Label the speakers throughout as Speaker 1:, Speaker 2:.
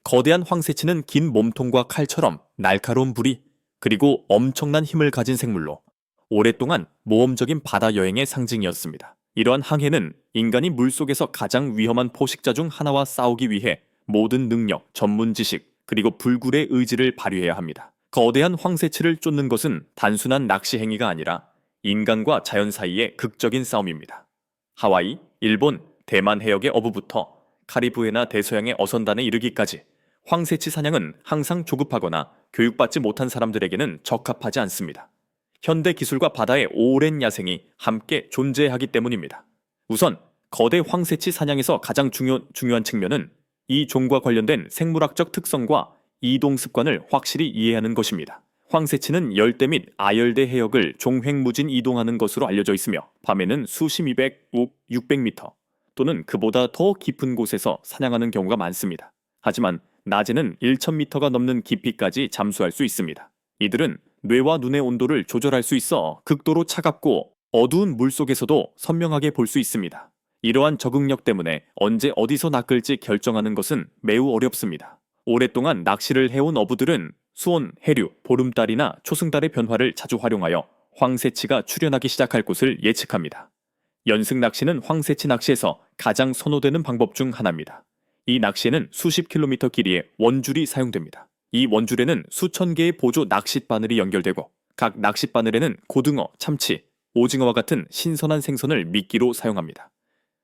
Speaker 1: 거대한 황새치는 긴 몸통과 칼처럼 날카로운 부리, 그리고 엄청난 힘을 가진 생물로 오랫동안 모험적인 바다 여행의 상징이었습니다. 이러한 항해는 인간이 물속에서 가장 위험한 포식자 중 하나와 싸우기 위해 모든 능력, 전문 지식, 그리고 불굴의 의지를 발휘해야 합니다. 거대한 황새치를 쫓는 것은 단순한 낚시 행위가 아니라 인간과 자연 사이의 극적인 싸움입니다. 하와이, 일본, 대만 해역의 어부부터 카리브해나 대서양의 어선단에 이르기까지 황새치 사냥은 항상 조급하거나 교육받지 못한 사람들에게는 적합하지 않습니다. 현대 기술과 바다의 오랜 야생이 함께 존재하기 때문입니다. 우선 거대 황새치 사냥에서 가장 중요한 측면은 이 종과 관련된 생물학적 특성과 이동 습관을 확실히 이해하는 것입니다. 황새치는 열대 및 아열대 해역을 종횡무진 이동하는 것으로 알려져 있으며 밤에는 수십 미백, 600m 또는 그보다 더 깊은 곳에서 사냥하는 경우가 많습니다. 하지만 낮에는 1000m가 넘는 깊이까지 잠수할 수 있습니다. 이들은 뇌와 눈의 온도를 조절할 수 있어 극도로 차갑고 어두운 물속에서도 선명하게 볼 수 있습니다. 이러한 적응력 때문에 언제 어디서 낚을지 결정하는 것은 매우 어렵습니다. 오랫동안 낚시를 해온 어부들은 수온, 해류, 보름달이나 초승달의 변화를 자주 활용하여 황새치가 출현하기 시작할 곳을 예측합니다. 연승 낚시는 황새치 낚시에서 가장 선호되는 방법 중 하나입니다. 이 낚시에는 수십 킬로미터 길이의 원줄이 사용됩니다. 이 원줄에는 수천 개의 보조 낚싯바늘이 연결되고 각 낚싯바늘에는 고등어, 참치, 오징어와 같은 신선한 생선을 미끼로 사용합니다.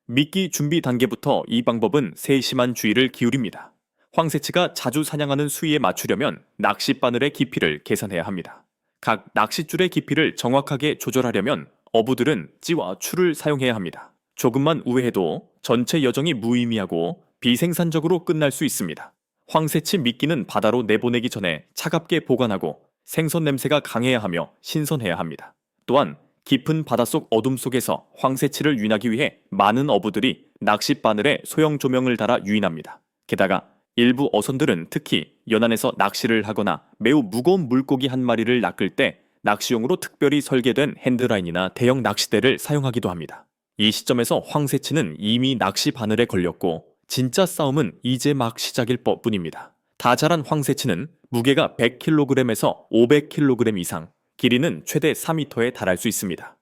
Speaker 1: 미끼 준비 단계부터 이 방법은 세심한 주의를 기울입니다. 황새치가 자주 사냥하는 수위에 맞추려면 낚싯바늘의 깊이를 계산해야 합니다. 각 낚싯줄의 깊이를 정확하게 조절하려면 어부들은 찌와 추를 사용해야 합니다. 조금만 우회해도 전체 여정이 무의미하고 비생산적으로 끝날 수 있습니다. 황새치 미끼는 바다로 내보내기 전에 차갑게 보관하고 생선 냄새가 강해야 하며 신선해야 합니다. 또한 깊은 바닷속 어둠 속에서 황새치를 유인하기 위해 많은 어부들이 낚싯바늘에 소형 조명을 달아 유인합니다. 게다가 일부 어선들은 특히 연안에서 낚시를 하거나 매우 무거운 물고기 한 마리를 낚을 때 낚시용으로 특별히 설계된 핸드라인이나 대형 낚시대를 사용하기도 합니다. 이 시점에서 황새치는 이미 낚시 바늘에 걸렸고 진짜 싸움은 이제 막 시작일 뿐입니다. 다 자란 황새치는 무게가 100kg에서 500kg 이상, 길이는 최대 4m에 달할 수 있습니다.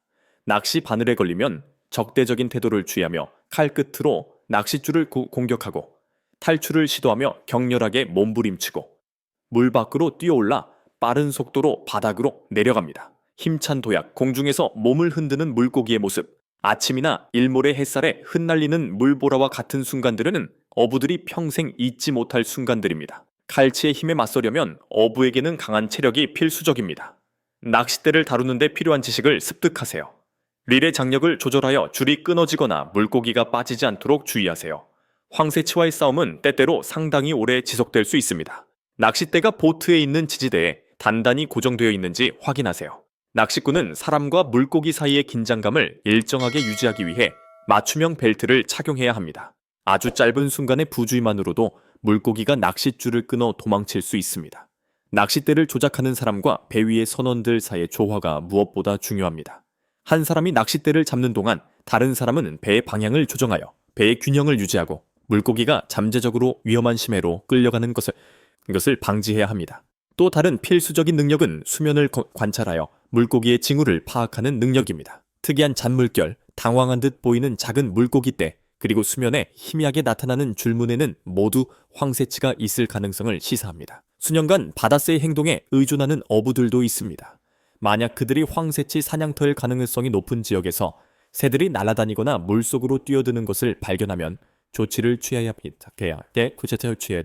Speaker 1: 낚시 바늘에 걸리면 적대적인 태도를 취하며 칼끝으로 낚싯줄을 공격하고 탈출을 시도하며 격렬하게 몸부림치고 물 밖으로 뛰어올라 빠른 속도로 바닥으로 내려갑니다. 힘찬 도약, 공중에서 몸을 흔드는 물고기의 모습, 아침이나 일몰의 햇살에 흩날리는 물보라와 같은 순간들은 어부들이 평생 잊지 못할 순간들입니다. 칼치의 힘에 맞서려면 어부에게는 강한 체력이 필수적입니다. 낚싯대를 다루는데 필요한 지식을 습득하세요. 릴의 장력을 조절하여 줄이 끊어지거나 물고기가 빠지지 않도록 주의하세요. 황새치와의 싸움은 때때로 상당히 오래 지속될 수 있습니다. 낚싯대가 보트에 있는 지지대에 단단히 고정되어 있는지 확인하세요. 낚시꾼은 사람과 물고기 사이의 긴장감을 일정하게 유지하기 위해 맞춤형 벨트를 착용해야 합니다. 아주 짧은 순간의 부주의만으로도 물고기가 낚싯줄을 끊어 도망칠 수 있습니다. 낚싯대를 조작하는 사람과 배 위의 선원들 사이의 조화가 무엇보다 중요합니다. 한 사람이 낚싯대를 잡는 동안 다른 사람은 배의 방향을 조정하여 배의 균형을 유지하고 물고기가 잠재적으로 위험한 심해로 끌려가는 것을 방지해야 합니다. 또 다른 필수적인 능력은 수면을 관찰하여 물고기의 징후를 파악하는 능력입니다. 특이한 잔물결, 당황한 듯 보이는 작은 물고기떼, 그리고 수면에 희미하게 나타나는 줄무늬는 모두 황새치가 있을 가능성을 시사합니다. 수년간 바다새의 행동에 의존하는 어부들도 있습니다. 만약 그들이 황새치 사냥터일 가능성이 높은 지역에서 새들이 날아다니거나 물속으로 뛰어드는 것을 발견하면 조치를 취해야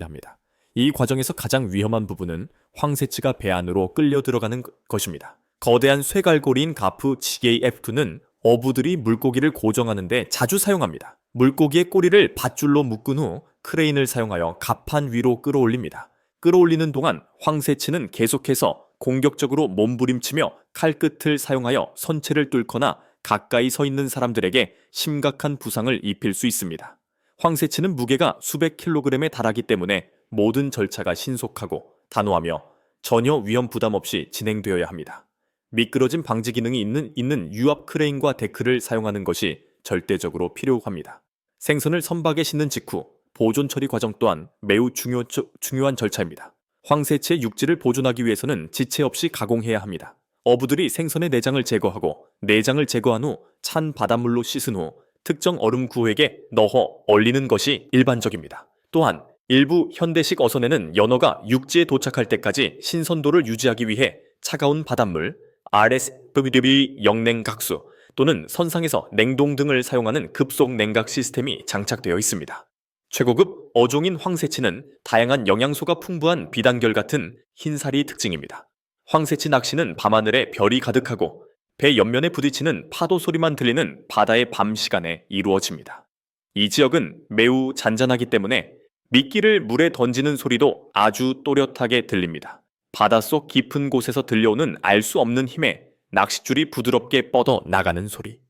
Speaker 1: 합니다. 이 과정에서 가장 위험한 부분은 황새치가 배 안으로 끌려 들어가는 것입니다. 거대한 쇠갈고리인 가프 GAF2는 어부들이 물고기를 고정하는 데 자주 사용합니다. 물고기의 꼬리를 밧줄로 묶은 후 크레인을 사용하여 갑판 위로 끌어올립니다. 끌어올리는 동안 황새치는 계속해서 공격적으로 몸부림치며 칼끝을 사용하여 선체를 뚫거나 가까이 서 있는 사람들에게 심각한 부상을 입힐 수 있습니다. 황새치는 무게가 수백 킬로그램에 달하기 때문에 모든 절차가 신속하고 단호하며 전혀 위험 부담 없이 진행되어야 합니다. 미끄러짐 방지 기능이 있는 유압 크레인과 데크를 사용하는 것이 절대적으로 필요합니다. 생선을 선박에 싣는 직후 보존 처리 과정 또한 매우 중요한 절차입니다. 황새치의 육질을 보존하기 위해서는 지체 없이 가공해야 합니다. 어부들이 생선의 내장을 제거하고 내장을 제거한 후 찬 바닷물로 씻은 후 특정 얼음 구획에 넣어 얼리는 것이 일반적입니다. 또한 일부 현대식 어선에는 연어가 육지에 도착할 때까지 신선도를 유지하기 위해 차가운 바닷물, RSVB 영냉각수 또는 선상에서 냉동 등을 사용하는 급속 냉각 시스템이 장착되어 있습니다. 최고급 어종인 황새치는 다양한 영양소가 풍부한 비단결 같은 흰살이 특징입니다. 황새치 낚시는 밤하늘에 별이 가득하고 배 옆면에 부딪히는 파도 소리만 들리는 바다의 밤 시간에 이루어집니다. 이 지역은 매우 잔잔하기 때문에 미끼를 물에 던지는 소리도 아주 또렷하게 들립니다. 바닷속 깊은 곳에서 들려오는 알 수 없는 힘에 낚싯줄이 부드럽게 뻗어 나가는 소리.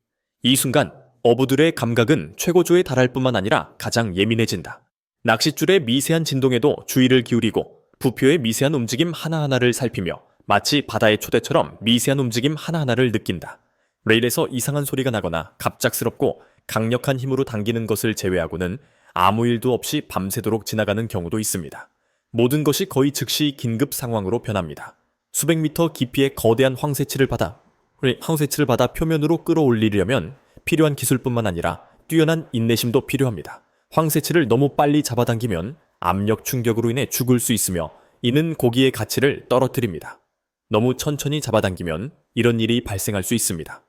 Speaker 1: 이 순간 어부들의 감각은 최고조에 달할 뿐만 아니라 가장 예민해진다. 낚싯줄의 미세한 진동에도 주의를 기울이고 부표의 미세한 움직임 하나하나를 살피며 마치 바다의 초대처럼 미세한 움직임 하나하나를 느낀다. 레일에서 이상한 소리가 나거나 갑작스럽고 강력한 힘으로 당기는 것을 제외하고는 아무 일도 없이 밤새도록 지나가는 경우도 있습니다. 모든 것이 거의 즉시 긴급 상황으로 변합니다. 수백 미터 깊이의 거대한 황새치를 받아 표면으로 끌어올리려면 필요한 기술뿐만 아니라 뛰어난 인내심도 필요합니다. 황새치를 너무 빨리 잡아당기면 압력 충격으로 인해 죽을 수 있으며 이는 고기의 가치를 떨어뜨립니다. 너무 천천히 잡아당기면 이런 일이 발생할 수 있습니다.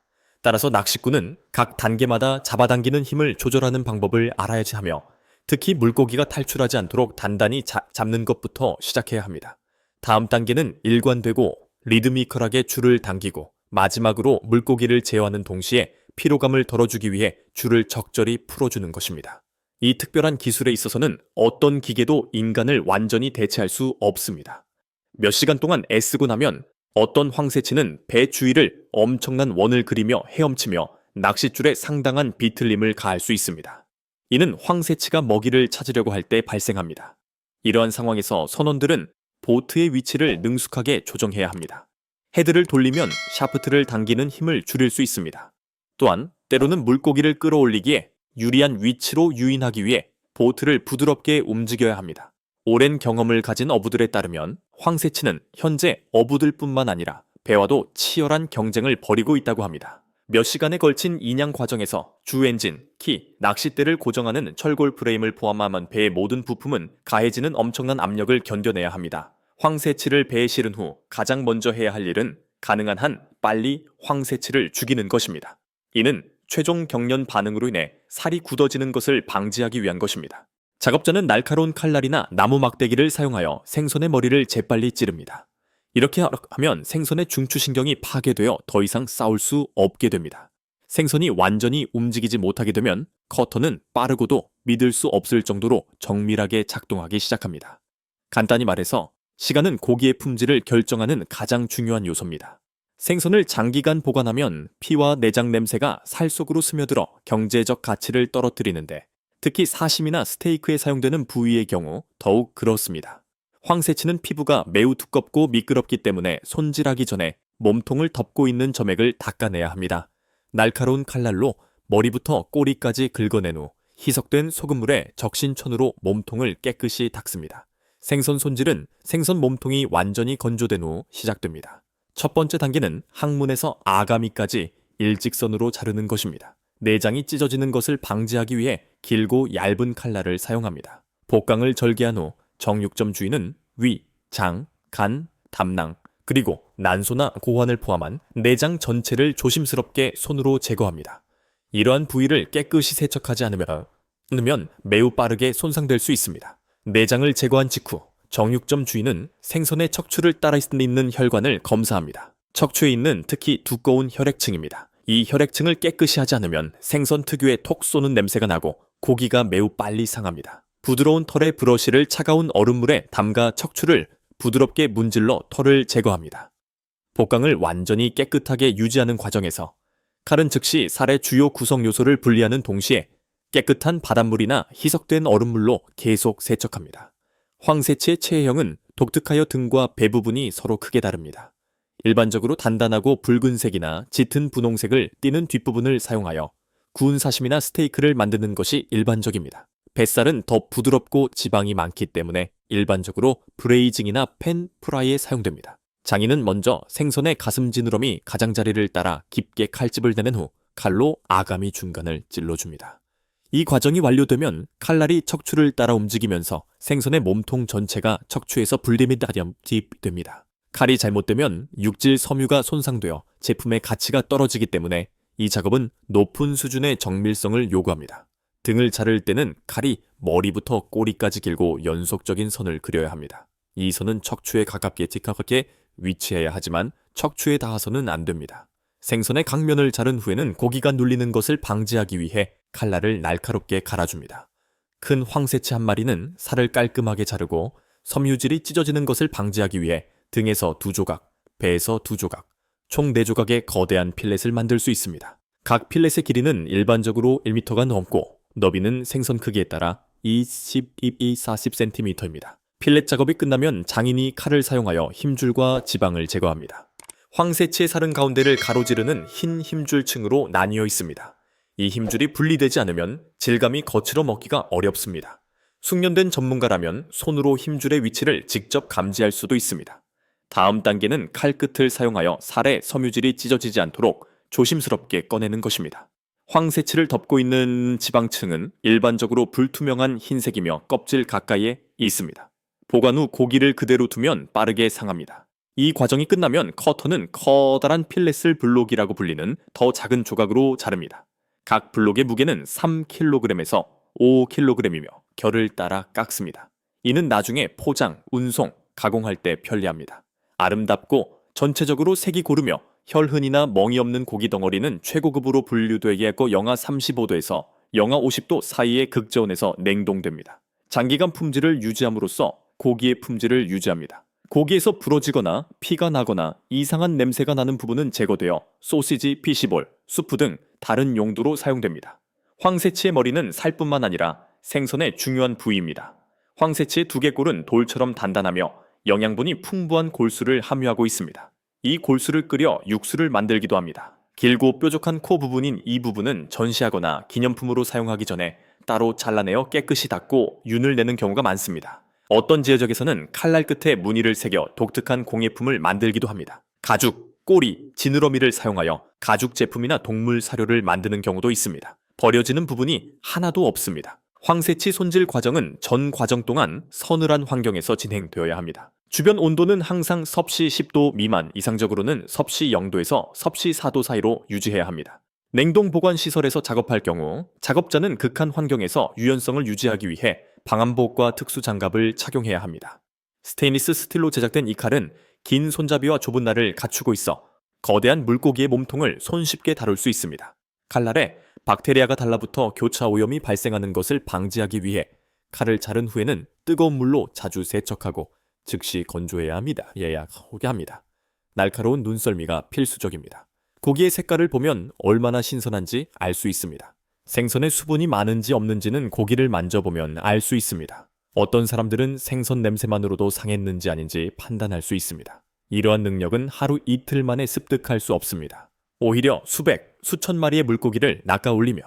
Speaker 1: 따라서 낚시꾼은 각 단계마다 잡아당기는 힘을 조절하는 방법을 알아야지 하며 특히 물고기가 탈출하지 않도록 단단히 잡는 것부터 시작해야 합니다. 다음 단계는 일관되고 리드미컬하게 줄을 당기고 마지막으로 물고기를 제어하는 동시에 피로감을 덜어주기 위해 줄을 적절히 풀어주는 것입니다. 이 특별한 기술에 있어서는 어떤 기계도 인간을 완전히 대체할 수 없습니다. 몇 시간 동안 애쓰고 나면 어떤 황새치는 배 주위를 엄청난 원을 그리며 헤엄치며 낚싯줄에 상당한 비틀림을 가할 수 있습니다. 이는 황새치가 먹이를 찾으려고 할 때 발생합니다. 이러한 상황에서 선원들은 보트의 위치를 능숙하게 조정해야 합니다. 헤드를 돌리면 샤프트를 당기는 힘을 줄일 수 있습니다. 또한 때로는 물고기를 끌어올리기에 유리한 위치로 유인하기 위해 보트를 부드럽게 움직여야 합니다. 오랜 경험을 가진 어부들에 따르면 황새치는 현재 어부들뿐만 아니라 배와도 치열한 경쟁을 벌이고 있다고 합니다. 몇 시간에 걸친 인양 과정에서 주 엔진, 키, 낚싯대를 고정하는 철골 프레임을 포함한 배의 모든 부품은 가해지는 엄청난 압력을 견뎌내야 합니다. 황새치를 배에 실은 후 가장 먼저 해야 할 일은 가능한 한 빨리 황새치를 죽이는 것입니다. 이는 최종 경련 반응으로 인해 살이 굳어지는 것을 방지하기 위한 것입니다. 작업자는 날카로운 칼날이나 나무 막대기를 사용하여 생선의 머리를 재빨리 찌릅니다. 이렇게 하면 생선의 중추신경이 파괴되어 더 이상 싸울 수 없게 됩니다. 생선이 완전히 움직이지 못하게 되면 커터는 빠르고도 믿을 수 없을 정도로 정밀하게 작동하기 시작합니다. 간단히 말해서 시간은 고기의 품질을 결정하는 가장 중요한 요소입니다. 생선을 장기간 보관하면 피와 내장 냄새가 살 속으로 스며들어 경제적 가치를 떨어뜨리는데 특히 사시미나 스테이크에 사용되는 부위의 경우 더욱 그렇습니다. 황새치는 피부가 매우 두껍고 미끄럽기 때문에 손질하기 전에 몸통을 덮고 있는 점액을 닦아내야 합니다. 날카로운 칼날로 머리부터 꼬리까지 긁어낸 후 희석된 소금물에 적신천으로 몸통을 깨끗이 닦습니다. 생선 손질은 생선 몸통이 완전히 건조된 후 시작됩니다. 첫 번째 단계는 항문에서 아가미까지 일직선으로 자르는 것입니다. 내장이 찢어지는 것을 방지하기 위해 길고 얇은 칼날을 사용합니다. 복강을 절개한 후 정육점 주위는 위, 장, 간, 담낭, 그리고 난소나 고환을 포함한 내장 전체를 조심스럽게 손으로 제거합니다. 이러한 부위를 깨끗이 세척하지 않으면 매우 빠르게 손상될 수 있습니다. 내장을 제거한 직후 정육점 주위는 생선의 척추를 따라 있는 혈관을 검사합니다. 척추에 있는 특히 두꺼운 혈액층입니다. 이 혈액층을 깨끗이 하지 않으면 생선 특유의 톡 쏘는 냄새가 나고 고기가 매우 빨리 상합니다. 부드러운 털의 브러쉬를 차가운 얼음물에 담가 척추를 부드럽게 문질러 털을 제거합니다. 복강을 완전히 깨끗하게 유지하는 과정에서 칼은 즉시 살의 주요 구성 요소를 분리하는 동시에 깨끗한 바닷물이나 희석된 얼음물로 계속 세척합니다. 황새치의 체형은 독특하여 등과 배 부분이 서로 크게 다릅니다. 일반적으로 단단하고 붉은색이나 짙은 분홍색을 띠는 뒷부분을 사용하여 구운 사시미나 스테이크를 만드는 것이 일반적입니다. 뱃살은 더 부드럽고 지방이 많기 때문에 일반적으로 브레이징이나 팬 프라이에 사용됩니다. 장인은 먼저 생선의 가슴 지느러미 가장자리를 따라 깊게 칼집을 내는 후 칼로 아가미 중간을 찔러줍니다. 이 과정이 완료되면 칼날이 척추를 따라 움직이면서 생선의 몸통 전체가 척추에서 분리됩니다. 칼이 잘못되면 육질 섬유가 손상되어 제품의 가치가 떨어지기 때문에 이 작업은 높은 수준의 정밀성을 요구합니다. 등을 자를 때는 칼이 머리부터 꼬리까지 길고 연속적인 선을 그려야 합니다. 이 선은 척추에 가깝게 직각하게 위치해야 하지만 척추에 닿아서는 안 됩니다. 생선의 강면을 자른 후에는 고기가 눌리는 것을 방지하기 위해 칼날을 날카롭게 갈아줍니다. 큰 황새치 한 마리는 살을 깔끔하게 자르고 섬유질이 찢어지는 것을 방지하기 위해 등에서 2조각, 배에서 2조각, 총 4조각의 거대한 필렛을 만들 수 있습니다. 각 필렛의 길이는 일반적으로 1m가 넘고 너비는 생선 크기에 따라 40cm입니다. 필렛 작업이 끝나면 장인이 칼을 사용하여 힘줄과 지방을 제거합니다. 황새치의 살은 가운데를 가로지르는 흰 힘줄층으로 나뉘어 있습니다. 이 힘줄이 분리되지 않으면 질감이 거칠어 먹기가 어렵습니다. 숙련된 전문가라면 손으로 힘줄의 위치를 직접 감지할 수도 있습니다. 다음 단계는 칼끝을 사용하여 살의 섬유질이 찢어지지 않도록 조심스럽게 꺼내는 것입니다. 황새치를 덮고 있는 지방층은 일반적으로 불투명한 흰색이며 껍질 가까이에 있습니다. 보관 후 고기를 그대로 두면 빠르게 상합니다. 이 과정이 끝나면 커터는 커다란 필렛을 블록이라고 불리는 더 작은 조각으로 자릅니다. 각 블록의 무게는 3kg에서 5kg이며 결을 따라 깎습니다. 이는 나중에 포장, 운송, 가공할 때 편리합니다. 아름답고 전체적으로 색이 고르며 혈흔이나 멍이 없는 고기 덩어리는 최고급으로 분류되게 하고 영하 35도에서 영하 50도 사이의 극저온에서 냉동됩니다. 장기간 품질을 유지함으로써 고기의 품질을 유지합니다. 고기에서 부러지거나 피가 나거나 이상한 냄새가 나는 부분은 제거되어 소시지, 피시볼, 수프 등 다른 용도로 사용됩니다. 황새치의 머리는 살뿐만 아니라 생선의 중요한 부위입니다. 황새치의 두개골은 돌처럼 단단하며 영양분이 풍부한 골수를 함유하고 있습니다. 이 골수를 끓여 육수를 만들기도 합니다. 길고 뾰족한 코 부분인 이 부분은 전시하거나 기념품으로 사용하기 전에 따로 잘라내어 깨끗이 닦고 윤을 내는 경우가 많습니다. 어떤 지역에서는 칼날 끝에 무늬를 새겨 독특한 공예품을 만들기도 합니다. 가죽, 꼬리, 지느러미를 사용하여 가죽 제품이나 동물 사료를 만드는 경우도 있습니다. 버려지는 부분이 하나도 없습니다. 황새치 손질 과정은 전 과정 동안 서늘한 환경에서 진행되어야 합니다. 주변 온도는 항상 섭씨 10도 미만, 이상적으로는 섭씨 0도에서 섭씨 4도 사이로 유지해야 합니다. 냉동 보관 시설에서 작업할 경우 작업자는 극한 환경에서 유연성을 유지하기 위해 방한복과 특수 장갑을 착용해야 합니다. 스테인리스 스틸로 제작된 이 칼은 긴 손잡이와 좁은 날을 갖추고 있어 거대한 물고기의 몸통을 손쉽게 다룰 수 있습니다. 칼날에 박테리아가 달라붙어 교차 오염이 발생하는 것을 방지하기 위해 칼을 자른 후에는 뜨거운 물로 자주 세척하고 즉시 건조해야 합니다. 예약하게 합니다. 날카로운 눈썰미가 필수적입니다. 고기의 색깔을 보면 얼마나 신선한지 알 수 있습니다. 생선에 수분이 많은지 없는지는 고기를 만져보면 알 수 있습니다. 어떤 사람들은 생선 냄새만으로도 상했는지 아닌지 판단할 수 있습니다. 이러한 능력은 하루 이틀 만에 습득할 수 없습니다. 오히려 수백, 수천 마리의 물고기를 낚아올리며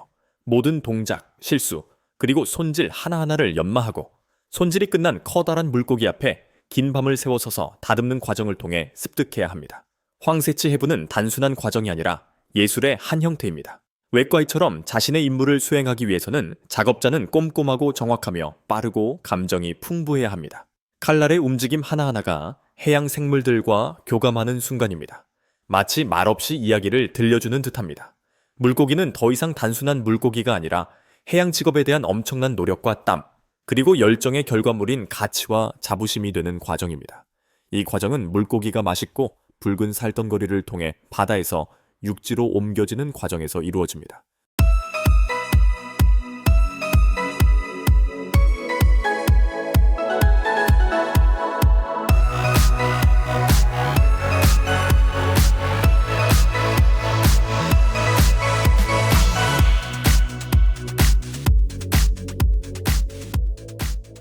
Speaker 1: 모든 동작, 실수, 그리고 손질 하나하나를 연마하고 손질이 끝난 커다란 물고기 앞에 긴 밤을 새워 서서 다듬는 과정을 통해 습득해야 합니다. 황새치 해부는 단순한 과정이 아니라 예술의 한 형태입니다. 외과의처럼 자신의 임무를 수행하기 위해서는 작업자는 꼼꼼하고 정확하며 빠르고 감정이 풍부해야 합니다. 칼날의 움직임 하나하나가 해양 생물들과 교감하는 순간입니다. 마치 말없이 이야기를 들려주는 듯합니다. 물고기는 더 이상 단순한 물고기가 아니라 해양 직업에 대한 엄청난 노력과 땀, 그리고 열정의 결과물인 가치와 자부심이 되는 과정입니다. 이 과정은 물고기가 맛있고 붉은 살덩거리를 통해 바다에서 육지로 옮겨지는 과정에서 이루어집니다.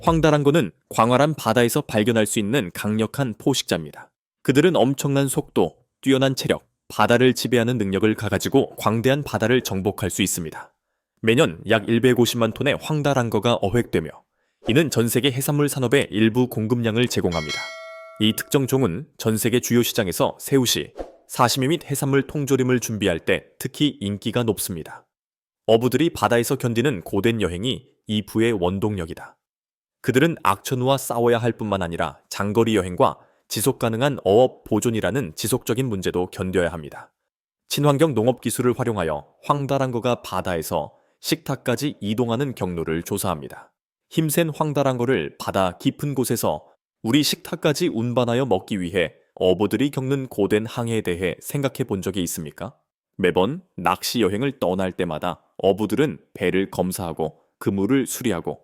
Speaker 1: 황다랑고는 광활한 바다에서 발견할 수 있는 강력한 포식자입니다. 그들은 엄청난 속도, 뛰어난 체력, 바다를 지배하는 능력을 가지고 광대한 바다를 정복할 수 있습니다. 매년 약 150만 톤의 황달한거가 어획되며 이는 전 세계 해산물 산업의 일부 공급량을 제공합니다. 이 특정 종은 전 세계 주요 시장에서 새우시, 사시미 및 해산물 통조림을 준비할 때 특히 인기가 높습니다. 어부들이 바다에서 견디는 고된 여행이 이 부의 원동력이다. 그들은 악천후와 싸워야 할 뿐만 아니라 장거리 여행과 지속가능한 어업 보존이라는 지속적인 문제도 견뎌야 합니다. 친환경 농업 기술을 활용하여 황달한거가 바다에서 식탁까지 이동하는 경로를 조사합니다. 힘센 황달한거를 바다 깊은 곳에서 우리 식탁까지 운반하여 먹기 위해 어부들이 겪는 고된 항해에 대해 생각해 본 적이 있습니까? 매번 낚시 여행을 떠날 때마다 어부들은 배를 검사하고 그물을 수리하고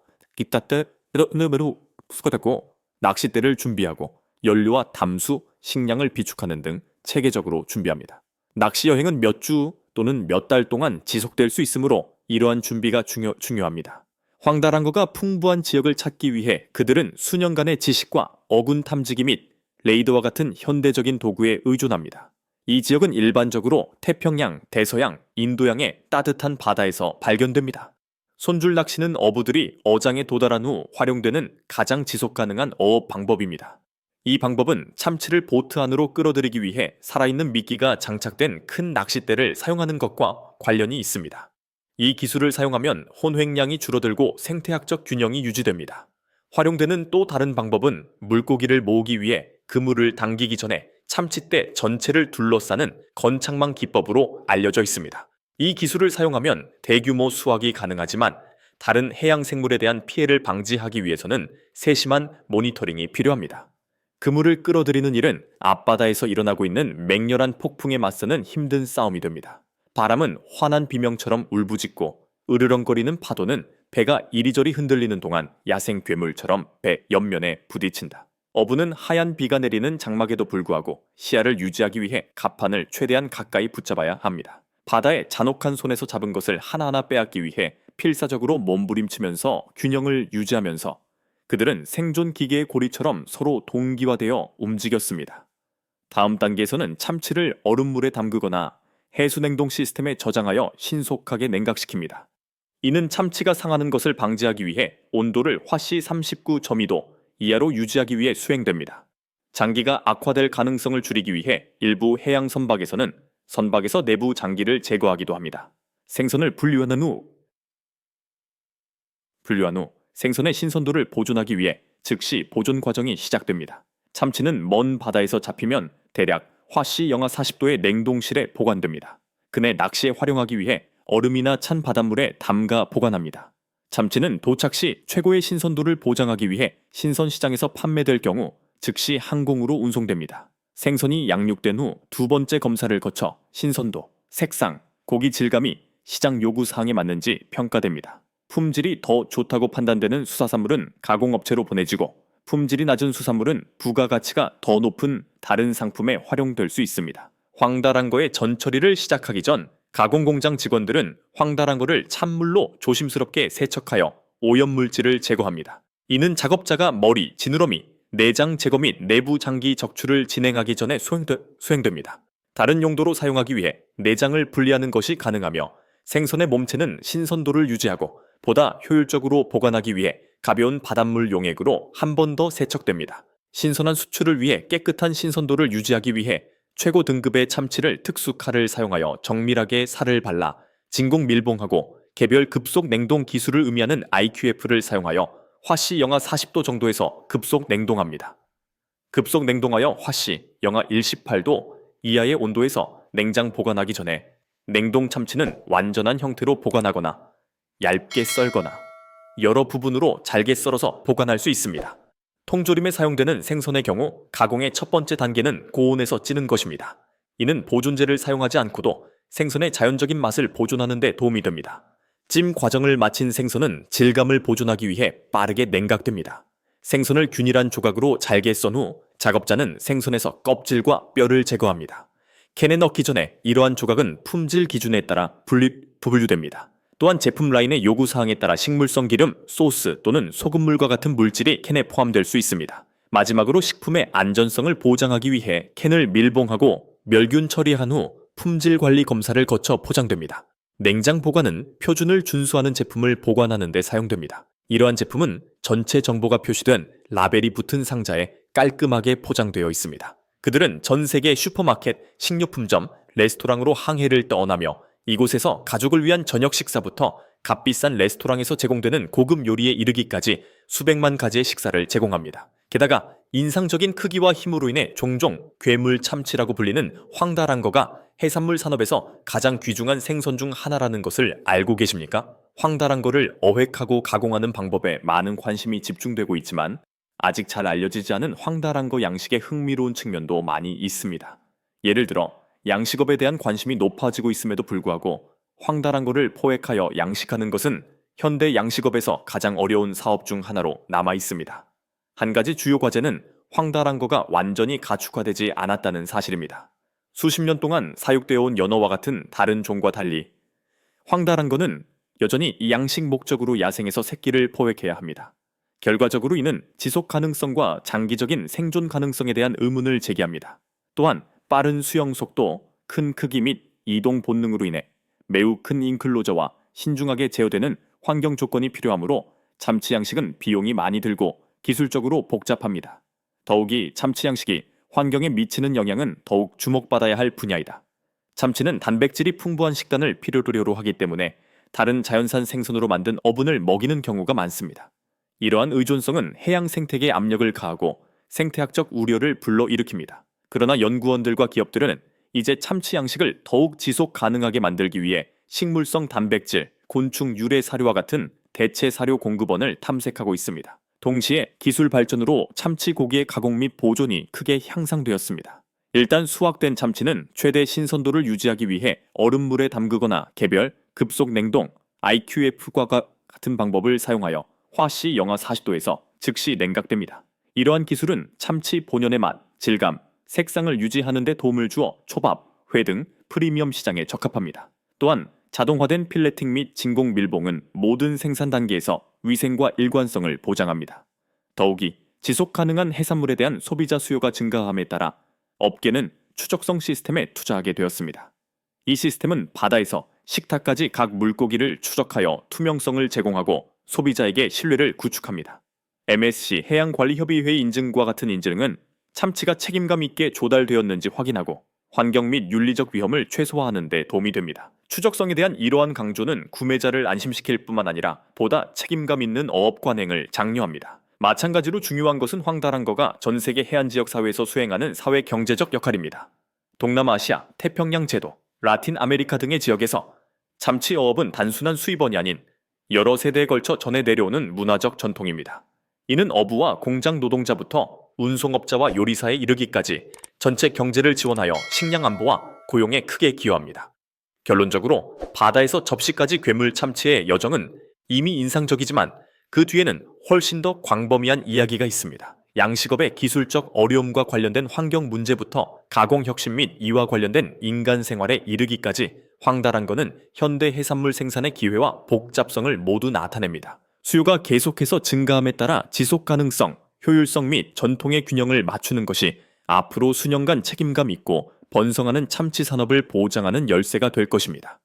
Speaker 1: 낚싯대를 준비하고 연료와 담수, 식량을 비축하는 등 체계적으로 준비합니다. 낚시 여행은 몇 주 또는 몇 달 동안 지속될 수 있으므로 이러한 준비가 중요합니다. 황달한거가 풍부한 지역을 찾기 위해 그들은 수년간의 지식과 어군 탐지기 및 레이더와 같은 현대적인 도구에 의존합니다. 이 지역은 일반적으로 태평양, 대서양, 인도양의 따뜻한 바다에서 발견됩니다. 손줄 낚시는 어부들이 어장에 도달한 후 활용되는 가장 지속가능한 어업 방법입니다. 이 방법은 참치를 보트 안으로 끌어들이기 위해 살아있는 미끼가 장착된 큰 낚싯대를 사용하는 것과 관련이 있습니다. 이 기술을 사용하면 혼획량이 줄어들고 생태학적 균형이 유지됩니다. 활용되는 또 다른 방법은 물고기를 모으기 위해 그물을 당기기 전에 참치대 전체를 둘러싸는 건창망 기법으로 알려져 있습니다. 이 기술을 사용하면 대규모 수확이 가능하지만 다른 해양 생물에 대한 피해를 방지하기 위해서는 세심한 모니터링이 필요합니다. 그물을 끌어들이는 일은 앞바다에서 일어나고 있는 맹렬한 폭풍에 맞서는 힘든 싸움이 됩니다. 바람은 환한 비명처럼 울부짖고 으르렁거리는 파도는 배가 이리저리 흔들리는 동안 야생 괴물처럼 배 옆면에 부딪힌다. 어부는 하얀 비가 내리는 장막에도 불구하고 시야를 유지하기 위해 갑판을 최대한 가까이 붙잡아야 합니다. 바다의 잔혹한 손에서 잡은 것을 하나하나 빼앗기 위해 필사적으로 몸부림치면서 균형을 유지하면서 그들은 생존 기계의 고리처럼 서로 동기화되어 움직였습니다. 다음 단계에서는 참치를 얼음물에 담그거나 해수냉동 시스템에 저장하여 신속하게 냉각시킵니다. 이는 참치가 상하는 것을 방지하기 위해 온도를 화씨 39.2도 이하로 유지하기 위해 수행됩니다. 장기가 악화될 가능성을 줄이기 위해 일부 해양 선박에서는 선박에서 내부 장기를 제거하기도 합니다. 생선을 분류한 후 생선의 신선도를 보존하기 위해 즉시 보존 과정이 시작됩니다. 참치는 먼 바다에서 잡히면 대략 화씨 영하 40도의 냉동실에 보관됩니다. 그네 낚시에 활용하기 위해 얼음이나 찬 바닷물에 담가 보관합니다. 참치는 도착 시 최고의 신선도를 보장하기 위해 신선시장에서 판매될 경우 즉시 항공으로 운송됩니다. 생선이 양육된 후 두 번째 검사를 거쳐 신선도, 색상, 고기 질감이 시장 요구사항에 맞는지 평가됩니다. 품질이 더 좋다고 판단되는 수산물은 가공업체로 보내지고 품질이 낮은 수산물은 부가가치가 더 높은 다른 상품에 활용될 수 있습니다. 황달한거의 전처리를 시작하기 전 가공공장 직원들은 황달한거를 찬물로 조심스럽게 세척하여 오염물질을 제거합니다. 이는 작업자가 머리, 지느러미, 내장 제거 및 내부 장기 적출을 진행하기 전에 수행됩니다. 다른 용도로 사용하기 위해 내장을 분리하는 것이 가능하며 생선의 몸체는 신선도를 유지하고 보다 효율적으로 보관하기 위해 가벼운 바닷물 용액으로 한 번 더 세척됩니다. 신선한 수출을 위해 깨끗한 신선도를 유지하기 위해 최고 등급의 참치를 특수칼을 사용하여 정밀하게 살을 발라 진공 밀봉하고 개별 급속 냉동 기술을 의미하는 IQF를 사용하여 화씨 영하 40도 정도에서 급속 냉동합니다. 급속 냉동하여 화씨 영하 18도 이하의 온도에서 냉장 보관하기 전에 냉동 참치는 완전한 형태로 보관하거나 얇게 썰거나 여러 부분으로 잘게 썰어서 보관할 수 있습니다. 통조림에 사용되는 생선의 경우 가공의 첫 번째 단계는 고온에서 찌는 것입니다. 이는 보존제를 사용하지 않고도 생선의 자연적인 맛을 보존하는 데 도움이 됩니다. 찜 과정을 마친 생선은 질감을 보존하기 위해 빠르게 냉각됩니다. 생선을 균일한 조각으로 잘게 썬 후 작업자는 생선에서 껍질과 뼈를 제거합니다. 캔에 넣기 전에 이러한 조각은 품질 기준에 따라 분류됩니다. 또한 제품 라인의 요구사항에 따라 식물성 기름, 소스 또는 소금물과 같은 물질이 캔에 포함될 수 있습니다. 마지막으로 식품의 안전성을 보장하기 위해 캔을 밀봉하고 멸균 처리한 후 품질 관리 검사를 거쳐 포장됩니다. 냉장 보관은 표준을 준수하는 제품을 보관하는 데 사용됩니다. 이러한 제품은 전체 정보가 표시된 라벨이 붙은 상자에 깔끔하게 포장되어 있습니다. 그들은 전 세계 슈퍼마켓, 식료품점, 레스토랑으로 항해를 떠나며 이곳에서 가족을 위한 저녁 식사부터 값비싼 레스토랑에서 제공되는 고급 요리에 이르기까지 수백만 가지의 식사를 제공합니다. 게다가 인상적인 크기와 힘으로 인해 종종 괴물 참치라고 불리는 황달한거가 해산물 산업에서 가장 귀중한 생선 중 하나라는 것을 알고 계십니까? 황달한거를 어획하고 가공하는 방법에 많은 관심이 집중되고 있지만 아직 잘 알려지지 않은 황달한거 양식의 흥미로운 측면도 많이 있습니다. 예를 들어 양식업에 대한 관심이 높아지고 있음에도 불구하고 황달한거를 포획하여 양식하는 것은 현대 양식업에서 가장 어려운 사업 중 하나로 남아 있습니다. 한 가지 주요 과제는 황달한거가 완전히 가축화되지 않았다는 사실입니다. 수십 년 동안 사육되어 온 연어와 같은 다른 종과 달리 황달한거는 여전히 양식 목적으로 야생에서 새끼를 포획해야 합니다. 결과적으로 이는 지속 가능성과 장기적인 생존 가능성에 대한 의문을 제기합니다. 또한 빠른 수영 속도, 큰 크기 및 이동 본능으로 인해 매우 큰 인클로저와 신중하게 제어되는 환경 조건이 필요하므로 참치 양식은 비용이 많이 들고 기술적으로 복잡합니다. 더욱이 참치 양식이 환경에 미치는 영향은 더욱 주목받아야 할 분야이다. 참치는 단백질이 풍부한 식단을 필요로 하기 때문에 다른 자연산 생선으로 만든 어분을 먹이는 경우가 많습니다. 이러한 의존성은 해양 생태계에 압력을 가하고 생태학적 우려를 불러일으킵니다. 그러나 연구원들과 기업들은 이제 참치 양식을 더욱 지속 가능하게 만들기 위해 식물성 단백질, 곤충 유래 사료와 같은 대체 사료 공급원을 탐색하고 있습니다. 동시에 기술 발전으로 참치 고기의 가공 및 보존이 크게 향상되었습니다. 일단 수확된 참치는 최대 신선도를 유지하기 위해 얼음물에 담그거나 개별, 급속 냉동, IQF과 같은 방법을 사용하여 화씨 영하 40도에서 즉시 냉각됩니다. 이러한 기술은 참치 본연의 맛, 질감, 색상을 유지하는 데 도움을 주어 초밥, 회 등 프리미엄 시장에 적합합니다. 또한 자동화된 필레팅 및 진공 밀봉은 모든 생산 단계에서 위생과 일관성을 보장합니다. 더욱이 지속 가능한 해산물에 대한 소비자 수요가 증가함에 따라 업계는 추적성 시스템에 투자하게 되었습니다. 이 시스템은 바다에서 식탁까지 각 물고기를 추적하여 투명성을 제공하고 소비자에게 신뢰를 구축합니다. MSC 해양관리협의회 인증과 같은 인증은 참치가 책임감 있게 조달되었는지 확인하고 환경 및 윤리적 위험을 최소화하는 데 도움이 됩니다. 추적성에 대한 이러한 강조는 구매자를 안심시킬 뿐만 아니라 보다 책임감 있는 어업 관행을 장려합니다. 마찬가지로 중요한 것은 황달한거가 전 세계 해안 지역 사회에서 수행하는 사회 경제적 역할입니다. 동남아시아, 태평양 제도, 라틴 아메리카 등의 지역에서 참치 어업은 단순한 수입원이 아닌 여러 세대에 걸쳐 전해 내려오는 문화적 전통입니다. 이는 어부와 공장 노동자부터 운송업자와 요리사에 이르기까지 전체 경제를 지원하여 식량 안보와 고용에 크게 기여합니다. 결론적으로 바다에서 접시까지 괴물 참치의 여정은 이미 인상적이지만 그 뒤에는 훨씬 더 광범위한 이야기가 있습니다. 양식업의 기술적 어려움과 관련된 환경 문제부터 가공 혁신 및 이와 관련된 인간 생활에 이르기까지 황달한거는 현대 해산물 생산의 기회와 복잡성을 모두 나타냅니다. 수요가 계속해서 증가함에 따라 지속 가능성, 효율성 및 전통의 균형을 맞추는 것이 앞으로 수년간 책임감 있고 번성하는 참치 산업을 보장하는 열쇠가 될 것입니다.